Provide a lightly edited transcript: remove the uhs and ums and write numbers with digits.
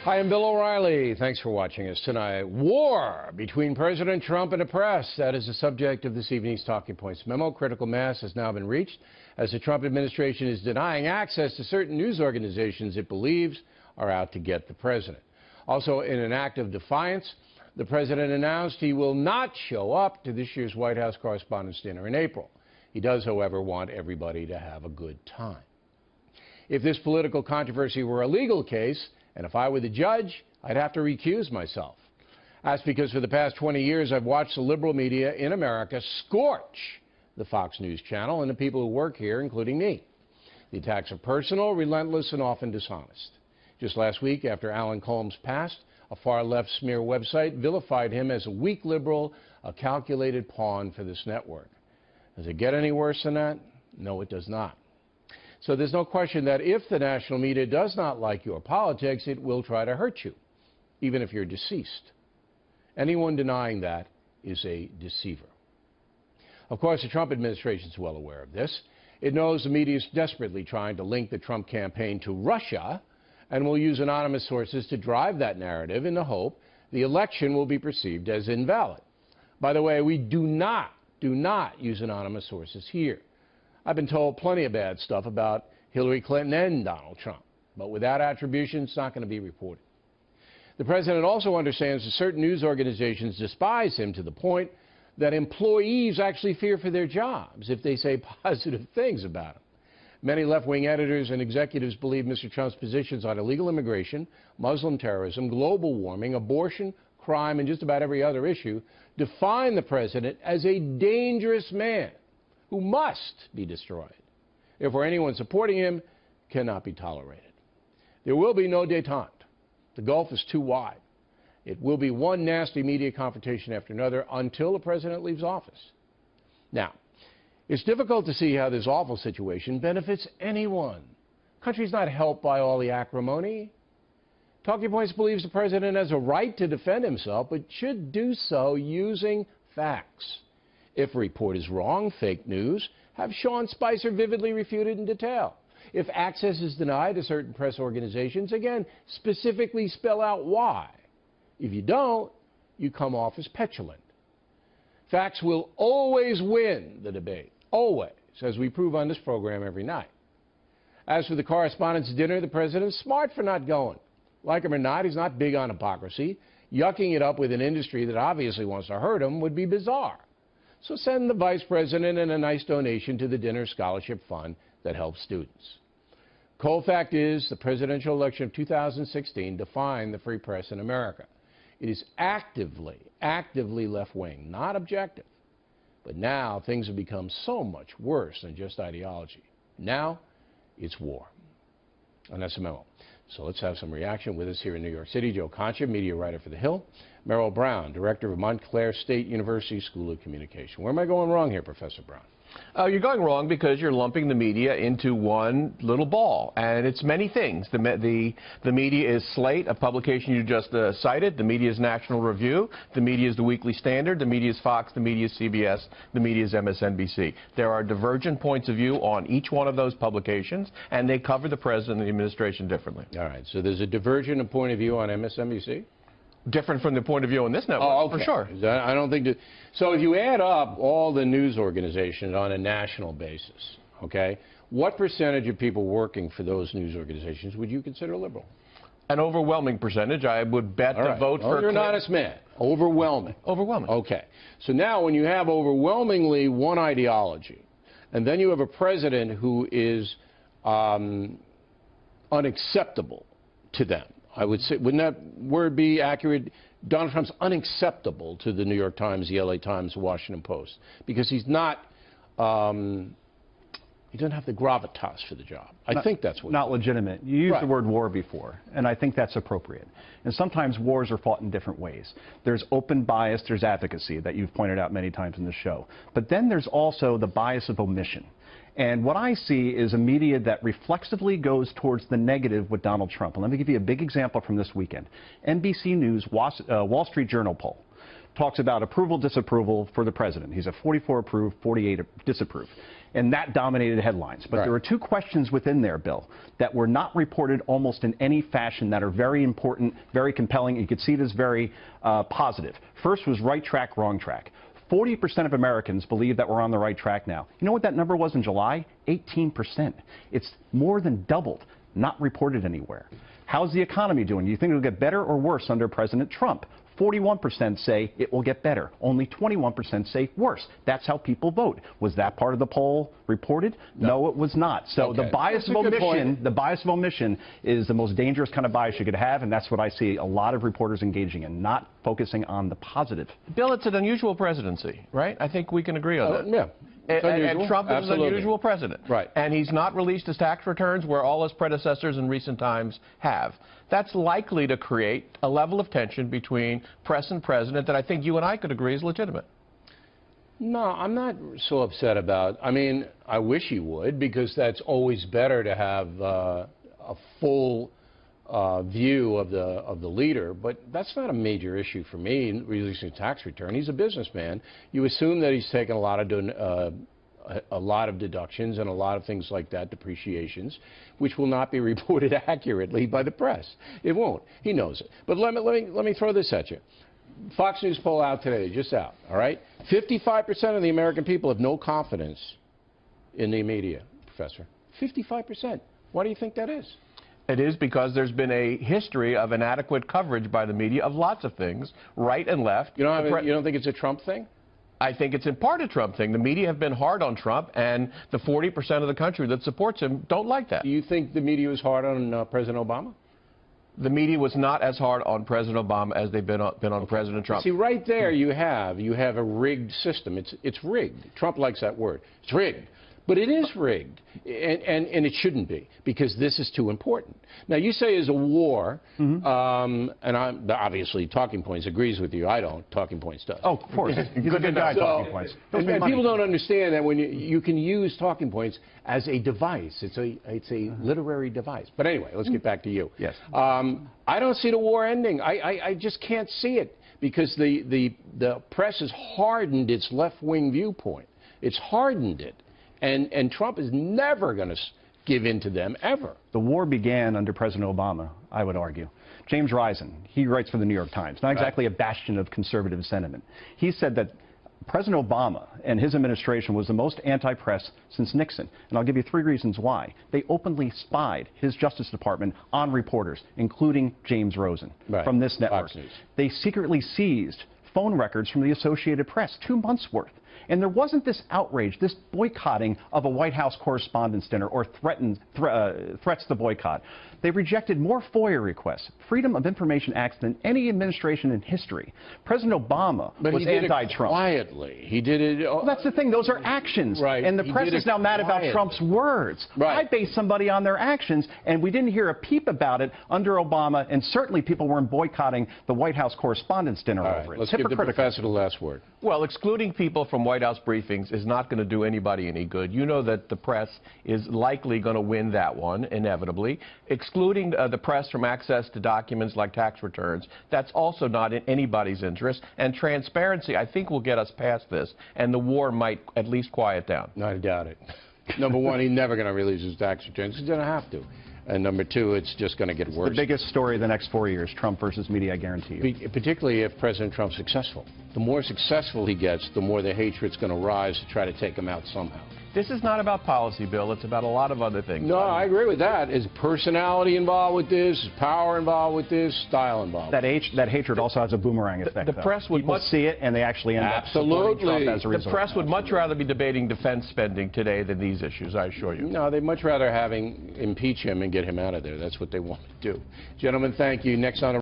Hi, I'm Bill O'Reilly. Thanks for watching us tonight. War between President Trump and the press. That is the subject of this evening's Talking Points memo. Critical mass has now been reached as the Trump administration is denying access to certain news organizations it believes are out to get the president. Also, in an act of defiance, the president announced he will not show up to this year's White House Correspondents' Dinner in April. He does, however, want everybody to have a good time. If this political controversy were a legal case, and if I were the judge, I'd have to recuse myself. That's because for the past 20 years, I've watched the liberal media in America scorch the Fox News channel and the people who work here, including me. The attacks are personal, relentless, and often dishonest. Just last week, after Alan Colmes passed, a far-left smear website vilified him as a weak liberal, a calculated pawn for this network. Does it get any worse than that? No, it does not. So there's no question that if the national media does not like your politics, it will try to hurt you, even if you're deceased. Anyone denying that is a deceiver. Of course, the Trump administration is well aware of this. It knows the media is desperately trying to link the Trump campaign to Russia and will use anonymous sources to drive that narrative in the hope the election will be perceived as invalid. By the way, we do not use anonymous sources here. I've been told plenty of bad stuff about Hillary Clinton and Donald Trump, but without attribution, it's not going to be reported. The president also understands that certain news organizations despise him to the point that employees actually fear for their jobs if they say positive things about him. Many left-wing editors and executives believe Mr. Trump's positions on illegal immigration, Muslim terrorism, global warming, abortion, crime, and just about every other issue define the president as a dangerous man who must be destroyed. Therefore, anyone supporting him cannot be tolerated. There will be no détente. The gulf is too wide. It will be one nasty media confrontation after another until the president leaves office. Now, it's difficult to see how this awful situation benefits anyone. The country's not helped by all the acrimony. Talking Points believes the president has a right to defend himself, but should do so using facts. If a report is wrong, fake news, have Sean Spicer vividly refuted in detail. If access is denied to certain press organizations, again, specifically spell out why. If you don't, you come off as petulant. Facts will always win the debate, always, as we prove on this program every night. As for the Correspondents' Dinner, the president's smart for not going. Like him or not, he's not big on hypocrisy. Yucking it up with an industry that obviously wants to hurt him would be bizarre. So send the vice president and a nice donation to the dinner scholarship fund that helps students. Cold fact is, the presidential election of 2016 defined the free press in America. It is actively left-wing, not objective. But now things have become so much worse than just ideology. Now it's war. And that's a memo. So let's have some reaction with us here in New York City. Joe Concha, media writer for The Hill. Merrill Brown, director of Montclair State University School of Communication. Where am I going wrong here, Professor Brown? You're going wrong because you're lumping the media into one little ball, and it's many things. The media is Slate, a publication you just cited. The media is National Review. The media is the Weekly Standard. The media is Fox. The media is CBS. The media is MSNBC. There are divergent points of view on each one of those publications, and they cover the president and the administration differently. All right, so there's a divergent point of view on MSNBC? Different from the point of view on this network, okay. For sure. I don't think that. So if you add up all the news organizations on a national basis, okay, what percentage of people working for those news organizations would you consider liberal? An overwhelming percentage. I would bet the vote for... You're an honest man. Overwhelming. Overwhelming. Okay. So now when you have overwhelmingly one ideology, and then you have a president who is unacceptable to them, I would say, wouldn't that word be accurate? Donald Trump's unacceptable to the New York Times, the LA Times, the Washington Post, because he's not, he doesn't have the gravitas for the job. I think that's what. Not legitimate. You used the word war before, and I think that's appropriate. And sometimes wars are fought in different ways. There's open bias, there's advocacy that you've pointed out many times in the show. But then there's also the bias of omission. And what I see is a media that reflexively goes towards the negative with Donald Trump. And let me give you a big example from this weekend. NBC News Wall Street Journal poll. talks about approval, disapproval for the president. He's a 44 approve, 48 disapprove. And that dominated headlines. But there were two questions within there, Bill, that were not reported almost in any fashion that are very important, very compelling. You could see it as very positive. First was right track, wrong track. 40% of Americans believe that we're on the right track now. You know what that number was in July? 18%. It's more than doubled, not reported anywhere. How's the economy doing? Do you think it'll get better or worse under President Trump? 41% say it will get better. Only 21% say worse. That's how people vote. Was that part of the poll reported? No, it was not. So the bias of omission is the most dangerous kind of bias you could have, and that's what I see a lot of reporters engaging in, not focusing on the positive. Bill, it's an unusual presidency, right? I think we can agree on that. Yeah. And Trump is an unusual president. Right. And he's not released his tax returns where all his predecessors in recent times have. That's likely to create a level of tension between press and president that I think you and I could agree is legitimate. No, I'm not so upset about. I mean, I wish he would, because that's always better to have a full view of the leader. But that's not a major issue for me, releasing a tax return. He's a businessman. You assume that he's taken a lot of deductions and a lot of things like that, depreciations, which will not be reported accurately by the press. It won't. He knows it. But let me throw this at you. Fox News poll out today, just out, all right? 55% of the American people have no confidence in the media, Professor. 55%. Why do you think that is? It is because there's been a history of inadequate coverage by the media of lots of things, right and left. You don't think it's a Trump thing? I think it's in part a Trump thing. The media have been hard on Trump, and the 40% of the country that supports him don't like that. Do you think the media was hard on President Obama? The media was not as hard on President Obama as they've been on President Trump. See, right there you have a rigged system. It's rigged. Trump likes that word. It's rigged. But it is rigged, and it shouldn't be, because this is too important. Now, you say it's a war, and obviously Talking Points agrees with you. I don't. Talking Points does. Oh, of course. He's a good guy, Talking Points. And people don't understand that when you can use Talking Points as a device. It's a literary device. But anyway, let's get back to you. Yes. I don't see the war ending. I just can't see it, because the press has hardened its left-wing viewpoint. It's hardened it. And Trump is never going to give in to them, ever. The war began under President Obama, I would argue. James Risen, he writes for the New York Times, not exactly a bastion of conservative sentiment. He said that President Obama and his administration was the most anti-press since Nixon. And I'll give you 3 reasons why. They openly spied his Justice Department on reporters, including James Rosen, from this network. They secretly seized phone records from the Associated Press, 2 months' worth. And there wasn't this outrage, this boycotting of a White House Correspondents' Dinner or threats to boycott. They rejected more FOIA requests, Freedom of Information Acts, than any administration in history. President Obama was anti-Trump. Quietly. He did it. Well, that's the thing. Those are actions. Right. And the press is now mad about Trump's words. Right. I base somebody on their actions, and we didn't hear a peep about it under Obama, and certainly people weren't boycotting the White House Correspondents' Dinner over it. Let's give the professor the last word. Well, excluding people from White House briefings is not going to do anybody any good. You know that the press is likely going to win that one, inevitably. Excluding the press from access to documents like tax returns, that's also not in anybody's interest. And transparency, I think, will get us past this, and the war might at least quiet down. I doubt it. Number one, he's never going to release his tax returns. He's going to have to. And number 2, it's just going to get worse. The biggest story of the next 4 years, Trump versus media, I guarantee you. Particularly if President Trump's successful. The more successful he gets, the more the hatred's going to rise to try to take him out somehow. This is not about policy, Bill. It's about a lot of other things. No, I agree with that. Is personality involved with this? Is power involved with this? Style involved? That hatred also has a boomerang effect. The press would People see it, and they actually end up supporting Trump as a result. The press would much rather be debating defense spending today than these issues, I assure you. No, they'd much rather impeach him and get him out of there. That's what they want to do. Gentlemen, thank you. Next on